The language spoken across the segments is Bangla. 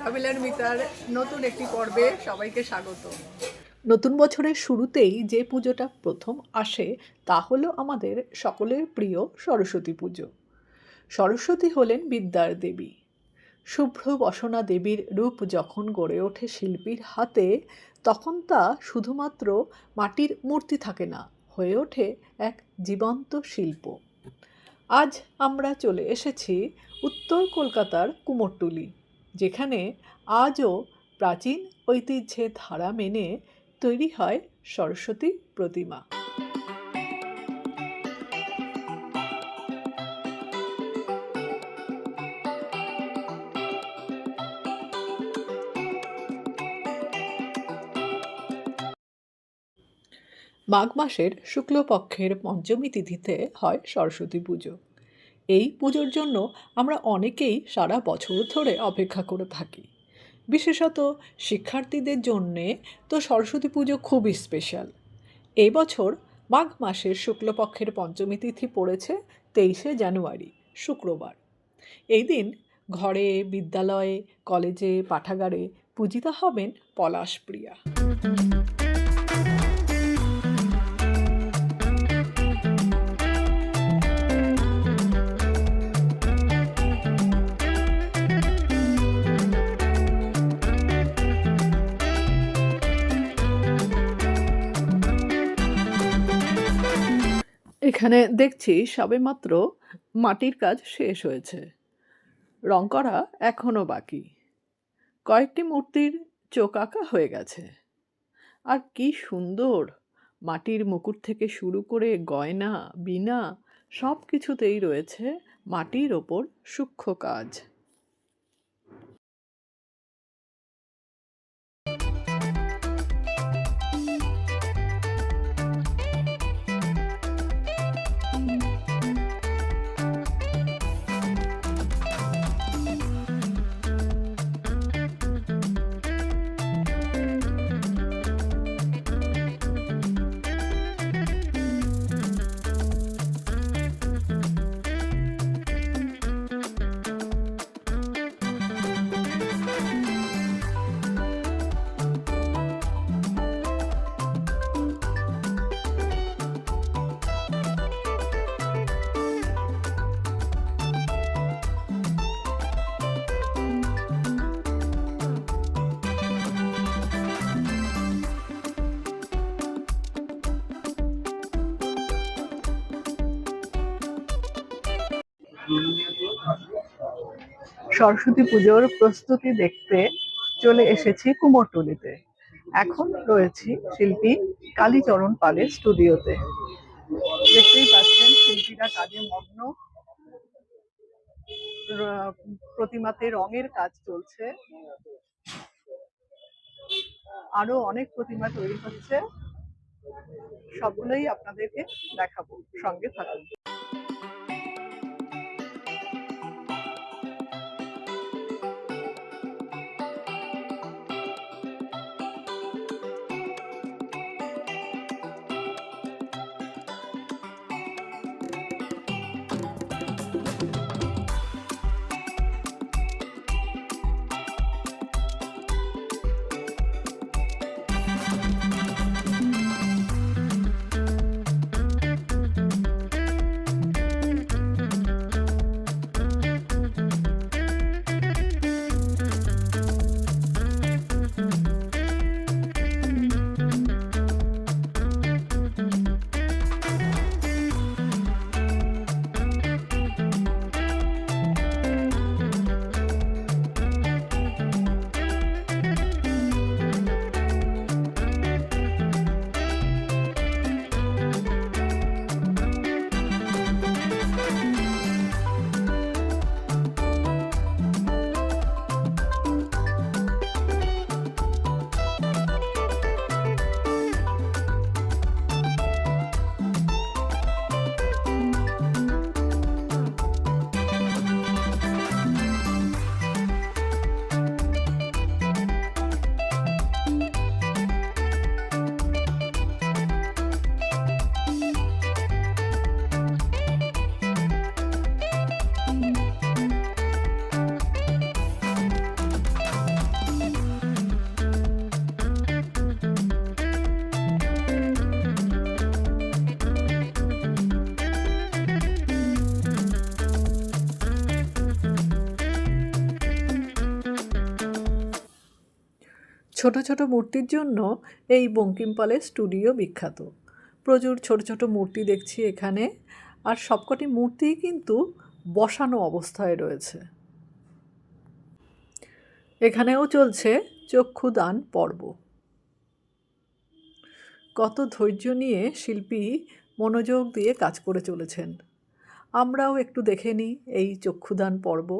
কাবিলার মিতার নতুন একটি পর্বে সবাইকে স্বাগত। নতুন বছরের শুরুতেই যে পুজোটা প্রথম আসে তা হলো আমাদের সকলের প্রিয় সরস্বতী পুজো। সরস্বতী হলেন বিদ্যার দেবী। শুভ্র বসনা দেবীর রূপ যখন গড়ে ওঠে শিল্পীর হাতে, তখন তা শুধুমাত্র মাটির মূর্তি থাকে না, হয়ে ওঠে এক জীবন্ত শিল্প। আজ আমরা চলে এসেছি উত্তর কলকাতার কুমোরটুলি, যেখানে আজও প্রাচীন ঐতিহ্যের ধারা মেনে তৈরি হয় সরস্বতী প্রতিমা। মাঘ মাসের শুক্লপক্ষের পঞ্চমী তিথিতে হয় সরস্বতী পুজো। এই পুজোর জন্য আমরা অনেকেই সারা বছর ধরে অপেক্ষা করে থাকি। বিশেষত শিক্ষার্থীদের জন্যে তো সরস্বতী পুজো খুবই স্পেশাল। এই বছর মাঘ মাসের শুক্লপক্ষের পঞ্চমী তিথি পড়েছে 23শে জানুয়ারি, শুক্রবার। এই দিন ঘরে, বিদ্যালয়ে, কলেজে, পাঠাগারে পূজিতা হবেন পলাশপ্রিয়া। এখানে দেখছি সবেমাত্র মাটির কাজ শেষ হয়েছে, রং করা এখনও বাকি। কয়েকটি মূর্তির চোখ আঁকা হয়ে গেছে। আর কি সুন্দর! মাটির মুকুট থেকে শুরু করে গয়না, বীণা সব কিছুতেই রয়েছে মাটির ওপর সূক্ষ্ম কাজ। সরস্বতী পুজোর প্রস্তুতি দেখতে চলে এসেছি কুমোরটুলিতে। এখন রয়েছি শিল্পী কালীচরণ পালের স্টুডিওতে। দেখতেই পাচ্ছেন শিল্পীরা কাজে মগ্ন। প্রতিমাতে রঙের কাজ চলছে, আরো অনেক প্রতিমা তৈরি হচ্ছে। সবগুলোই আপনাদেরকে দেখাবো, সঙ্গে থাকুন। ছোট ছোট মূর্তির জন্য এই বঙ্কিমপালের স্টুডিও বিখ্যাত। প্রচুর ছোট ছোট মূর্তি দেখছি এখানে, আর সবকটি মূর্তিই কিন্তু বসানো অবস্থায় রয়েছে। এখানেও চলছে চক্ষুদান পর্ব। কত ধৈর্য নিয়ে শিল্পী মনোযোগ দিয়ে কাজ করে চলেছেন। আমরাও একটু দেখে নিই এই চক্ষুদান পর্ব।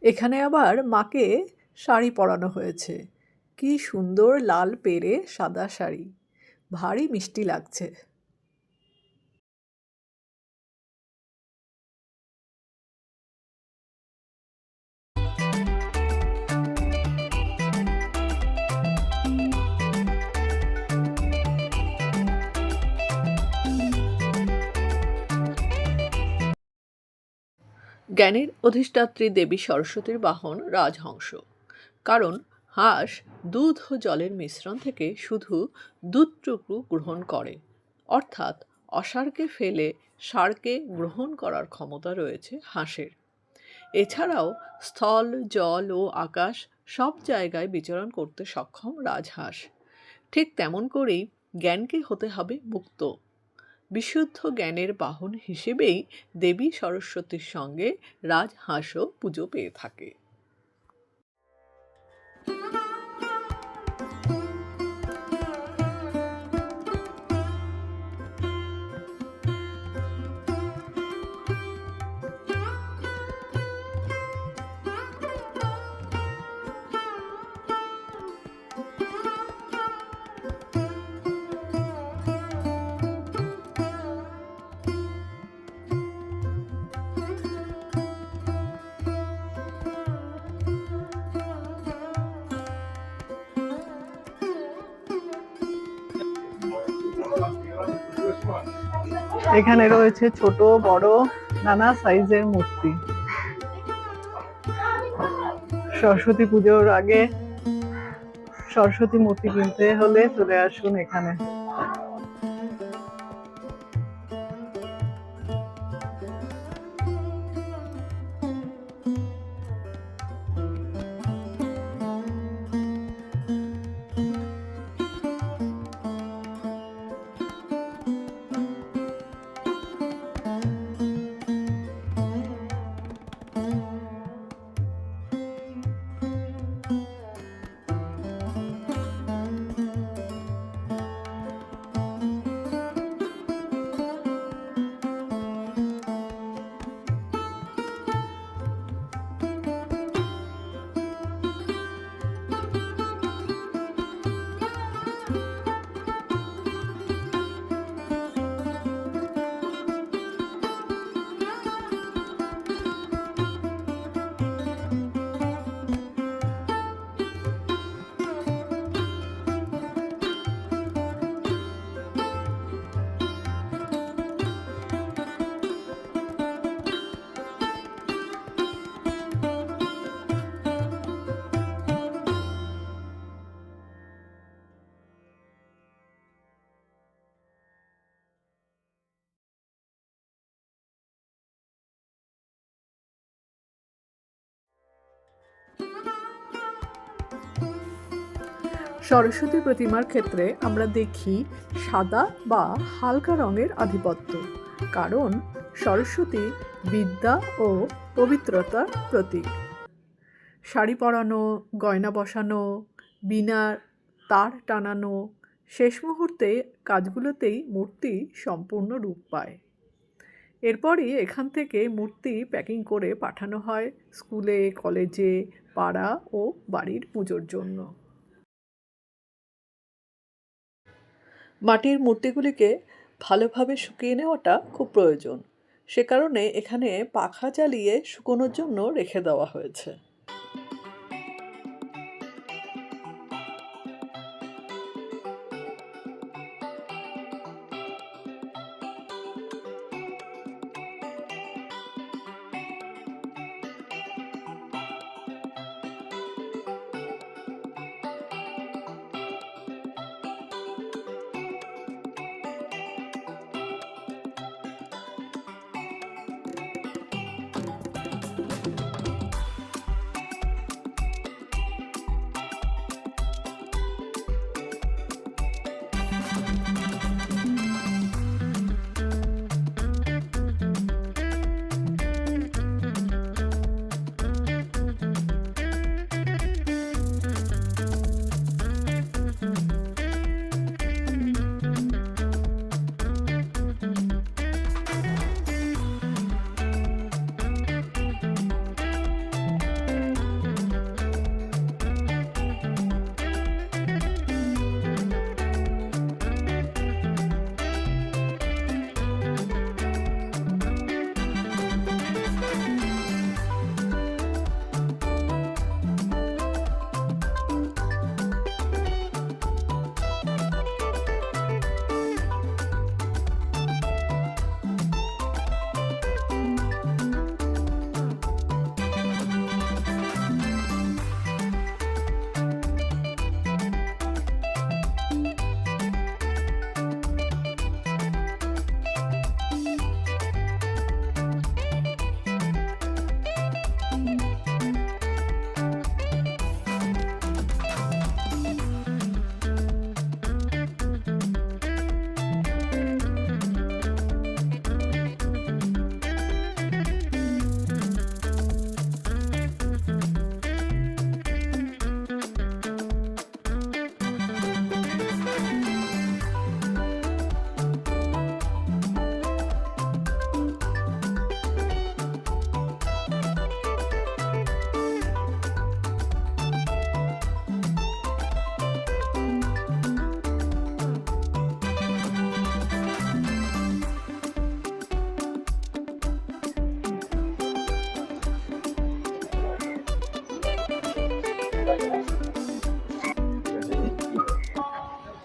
এখানে আবার মাকে শাড়ি পরানো হয়েছে। কি সুন্দর লাল পেরে সাদা শাড়ি, ভারী মিষ্টি লাগছে। জ্ঞানের অধিষ্ঠাত্রী দেবী সরস্বতীর বাহন রাজহংস। কারণ হাঁস দুধ ও জলের মিশ্রণ থেকে শুধু দুধটুকু গ্রহণ করে, অর্থাৎ অসারকে ফেলে সারকে গ্রহণ করার ক্ষমতা রয়েছে হাঁসের। এছাড়াও স্থল, জল ও আকাশ সব জায়গায় বিচরণ করতে সক্ষম রাজহাঁস। ঠিক তেমন করেই জ্ঞানকে হতে হবে মুক্ত। বিশুদ্ধ জ্ঞানের বাহন হিসেবেই দেবী সরস্বতীর সঙ্গে রাজহাঁসও পুজো পেয়ে থাকে। এখানে রয়েছে ছোট বড় নানা সাইজের মূর্তি। সরস্বতী পুজোর আগে সরস্বতী মূর্তি কিনতে হলে চলে আসুন এখানে। সরস্বতী প্রতিমার ক্ষেত্রে আমরা দেখি সাদা বা হালকা রঙের আধিপত্য, কারণ সরস্বতী বিদ্যা ও পবিত্রতার প্রতীক। শাড়ি পরানো, গয়না বসানো, বীণার তার টানানো, শেষ মুহূর্তে কাজগুলোতেই মূর্তি সম্পূর্ণ রূপ পায়। এরপরই এখান থেকে মূর্তি প্যাকিং করে পাঠানো হয় স্কুলে, কলেজে, পাড়া ও বাড়ির পুজোর জন্য। মাটির মূর্তিগুলিকে ভালোভাবে শুকিয়ে নেওয়াটা খুব প্রয়োজন। সে কারণে এখানে পাখা চালিয়ে শুকোনোর জন্য রেখে দেওয়া হয়েছে।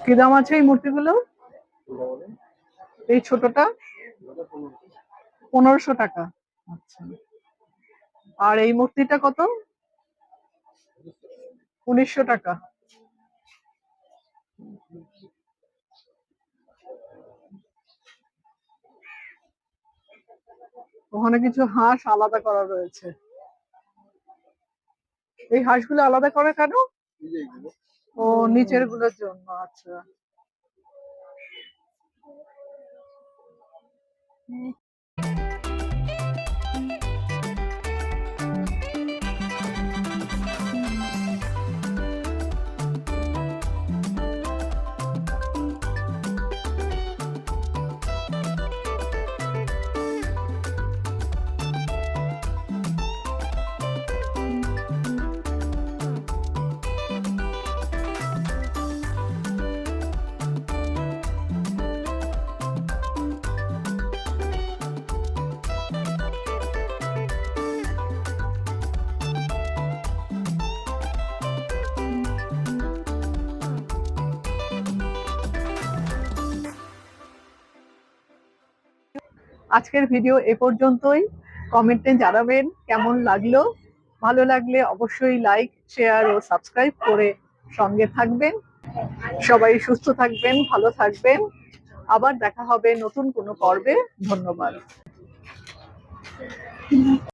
কি দাম আছে এই মূর্তিগুলো? এই ছোটটা 1500 টাকা। আচ্ছা, আর এই মূর্তিটা কত? 1900 টাকা। ওখানে কিছু হাঁস আলাদা করা রয়েছে। এই হাঁসগুলো আলাদা করে কেন? ও, নিচের গুলোর জন্য। আচ্ছা। আজকের ভিডিও এ পর্যন্তই। কমেন্টে জানাবেন কেমন লাগলো। ভালো লাগলে অবশ্যই লাইক, শেয়ার ও সাবস্ক্রাইব করে সঙ্গে থাকবেন। সবাই সুস্থ থাকবেন, ভালো থাকবেন। আবার দেখা হবে নতুন কোনো পর্বে। ধন্যবাদ।